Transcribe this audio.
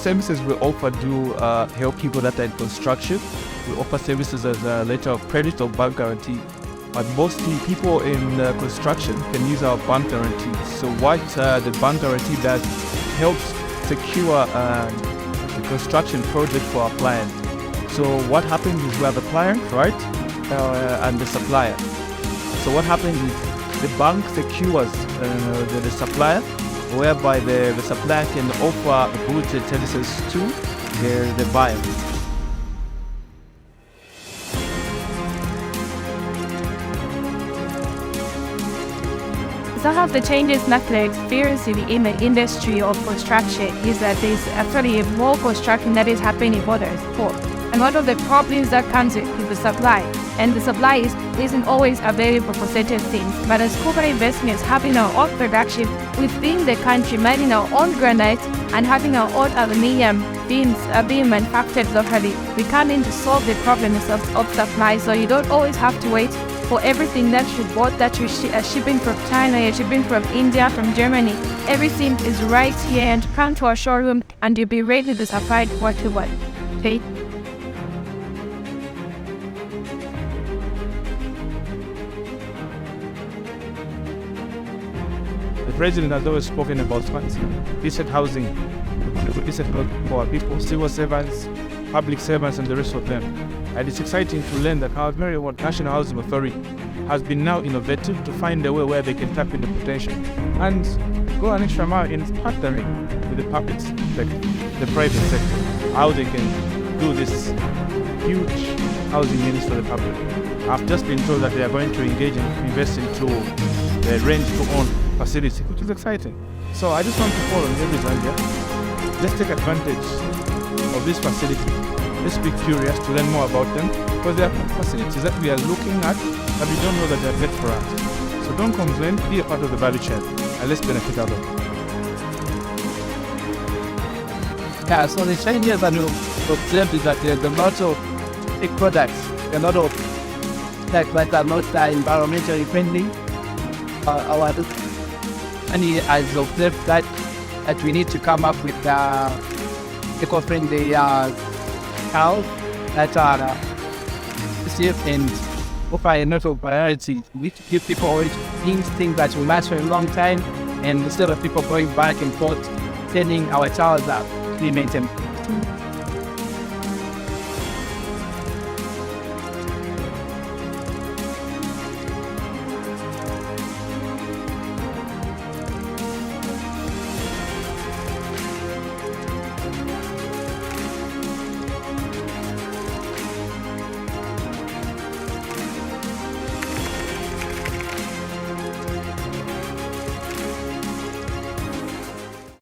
services we offer do help people that are in construction. We offer services as a letter of credit or bank guarantee. But mostly people in construction can use our bank guarantee. So what the bank guarantee does helps secure the construction project for our client. So what happens is we have a client, right, and the supplier. So what happens is the bank secures the supplier, whereby the supplier can offer goods and services to the buyer. Some of the changes that we're experiencing in the industry of construction is that there's actually more construction that is happening in borders. And one of the problems that comes with is the supply. And the supply isn't always available for certain things. But as corporate investments, having our own production within the country, mining our own granite and having our own aluminium being manufactured locally, we come in to solve the problems of supply. So you don't always have to wait for everything that you bought, that you're shipping from China, you're shipping from India, from Germany. Everything is right here, and come to our showroom and you'll be ready to supply what you want. Okay? The president has always spoken about decent housing, decent for people, civil servants, public servants, and the rest of them. And it's exciting to learn that our very own National Housing Authority has been now innovative to find a way where they can tap into potential and go an extra mile in partnering with the public sector, the private sector, how they can do this huge housing needs for the public. I've just been told that they are going to engage and invest into the rent-to-own facility, which is exciting. So I just want to call on every Zambia, let's take advantage of this facility. Let's be curious to learn more about them, because there are facilities that we are looking at but we don't know that they are meant for us. So don't complain, be a part of the value chain, and let's benefit out of it. Yeah, so the changes that we've observed is that there's a lot of big products, a lot of products that are not environmentally friendly. And he has observed that we need to come up with eco-friendly house that are safe and offer a lot of variety. We need to give people always things that will last for a long time, and instead of people going back and forth, sending our child out, we maintain.